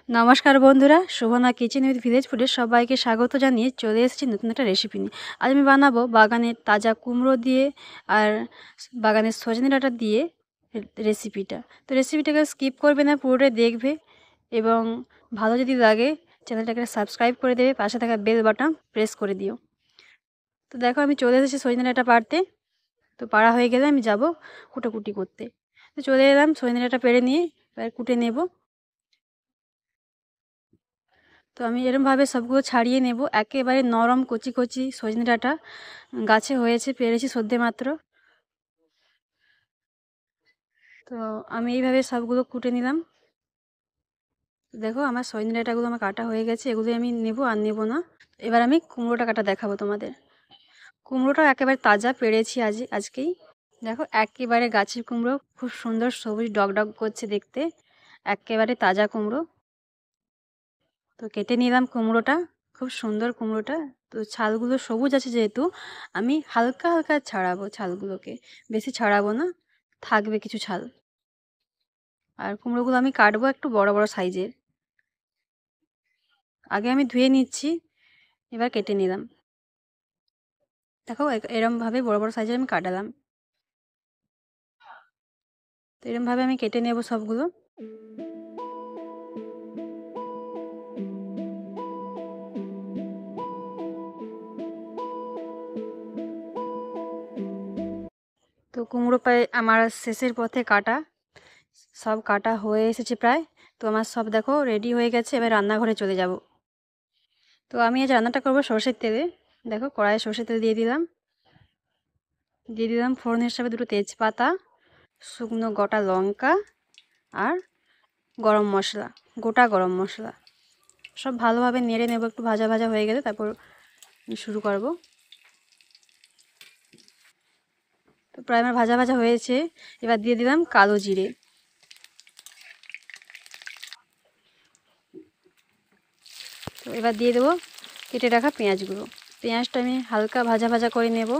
নমস্কার বন্ধুরা, শোভনা kitchen with village ফুডে সবাইকে স্বাগত জানিয়ে চলে এসেছি নতুন একটা রেসিপি নিয়ে। আজ আমি বানাবো বাগানের তাজা কুমড়ো দিয়ে আর বাগানের সজনে ডাঁটা দিয়ে রেসিপিটা। তো রেসিপিটাকে স্কিপ করবে না, পুরোটাই দেখবে এবং ভালো যদি লাগে চ্যানেলটাকে সাবস্ক্রাইব করে দেবে, পাশে থাকা বেল বাটন প্রেস করে দিও। তো দেখো আমি চলে এসেছি সজনে ডাঁটা পাড়তে। তো পাড়া হয়ে গেলে আমি যাব কুটাকুটি করতে। তো চলে এলাম, সজনে ডাঁটা পেড়ে নিয়ে এবার কুটে নেব। তো আমি এরমভাবে সবগুলো ছাড়িয়ে নেব। একেবারে নরম কচি কচি সজনে ডাঁটা গাছে হয়েছে, পেরেছি সদ্যে মাত্র। তো আমি এইভাবে সবগুলো কুটে নিলাম। দেখো আমার সজনে ডাঁটাগুলো আমার কাটা হয়ে গেছে, এগুলো আমি নেব আর নেব না। এবার আমি কুমড়োটা কাটা দেখাবো তোমাদের। কুমড়োটা একেবারে তাজা পেরেছি আজকেই। দেখো একেবারে গাছের কুমড়ো, খুব সুন্দর সবুজ ডগডগ করছে দেখতে, একেবারে তাজা কুমড়ো। তো কেটে নিলাম কুমড়োটা, খুব সুন্দর কুমড়োটা। তো ছালগুলো সবুজ আছে যেহেতু আমি হালকা হালকা ছাড়াবো ছালগুলোকে, বেশি ছাড়াবো না, থাকবে কিছু ছাল। আর কুমড়োগুলো আমি কাটবো একটু বড় বড় সাইজের। আগে আমি ধুয়ে নিচ্ছি, এবার কেটে নিলাম। দেখো এরমভাবে বড় বড় সাইজের আমি কাটালাম। তো এরমভাবে আমি কেটে নেব সবগুলো। তো কুমড়ো প্রায় আমার শেষের পথে কাটা, সব কাটা হয়ে এসেছে প্রায়। তো আমার সব দেখো রেডি হয়ে গেছে, এবার রান্নাঘরে চলে যাব। তো আমি আজ রান্নাটা করবো সর্ষের তেলে। দেখো কড়াইয়ে সর্ষের তেল দিয়ে দিলাম ফোড়ন হিসাবে দুটো তেজপাতা, শুকনো গোটা লঙ্কা আর গরম মশলা, গোটা গরম মশলা। সব ভালোভাবে নেড়ে নেব, একটু ভাজা ভাজা হয়ে গেলে তারপর শুরু করব। তো প্রায় আমার ভাজা ভাজা হয়েছে, এবার দিয়ে দিলাম কালো জিরে। তো এবার দিয়ে দেবো কেটে রাখা পেঁয়াজগুলো। পেঁয়াজটা আমি হালকা ভাজা ভাজা করে নেব।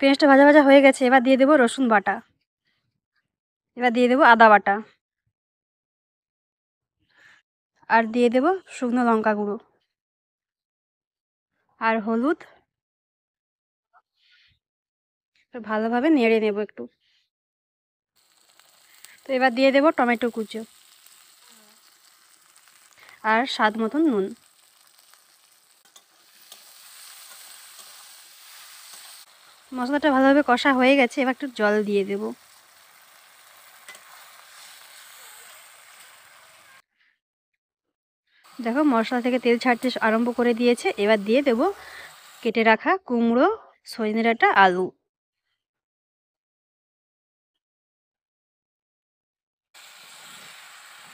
পেঁয়াজটা ভাজা ভাজা হয়ে গেছে, এবার দিয়ে দেবো রসুন বাটা, এবার দিয়ে দেবো আদা বাটা, আর দিয়ে দেবো শুকনো লঙ্কা গুঁড়ো আর হলুদ। ভালোভাবে নেড়ে নেব একটু। তো এবার দিয়ে দেবো টমেটো কুচো আর স্বাদ মতন নুন। মশলাটা ভালোভাবে কষা হয়ে গেছে, এবার একটু জল দিয়ে দেব। দেখো মশলা থেকে তেল ছাড়তে আরম্ভ করে দিয়েছে, এবার দিয়ে দেব কেটে রাখা কুমড়ো, সজনে ডাঁটা, আলু।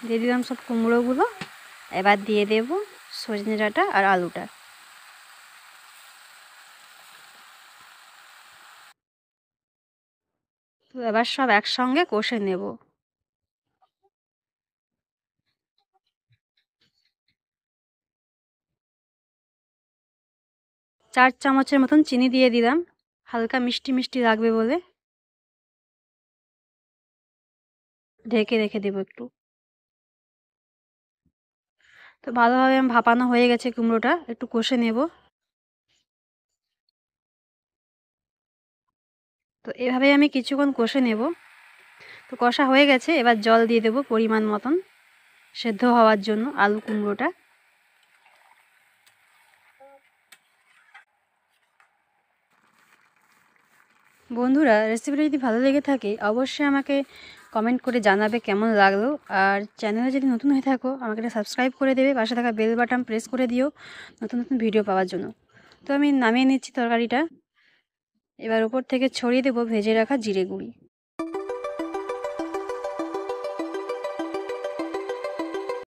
দিয়ে দিলাম সব কুমড়োগুলো, এবার দিয়ে দেব সজনে ডাঁটা আর আলুটা। তো এবার সব একসঙ্গে কষে নেব। চার চামচের মতন চিনি দিয়ে দিলাম, হালকা মিষ্টি মিষ্টি লাগবে বলে। ঢেকে রেখে দেবো একটু। তো ভালোভাবে ভাপানো হয়ে গেছে, কুমড়োটা একটু কষে নেব। তো এভাবে আমি কিছুক্ষণ কষে নেব। তো কষা হয়ে গেছে, এবার জল দিয়ে দেব পরিমাণ মতন সেদ্ধ হওয়ার জন্য আলু কুমড়োটা। বন্ধুরা রেসিপিটা যদি ভালো লেগে থাকে অবশ্যই আমাকে কমেন্ট করে জানাবে কেমন লাগলো। আর চ্যানেলে যদি নতুন হয়ে থাকো আমাকে একটা সাবস্ক্রাইব করে দেবে, পাশে থাকা বেল বাটন প্রেস করে দিও নতুন নতুন ভিডিও পাওয়ার জন্য। তো আমি নামিয়ে নিচ্ছি তরকারিটা। এবার উপর থেকে ছড়িয়ে দেবো ভেজে রাখা জিরে গুঁড়ি।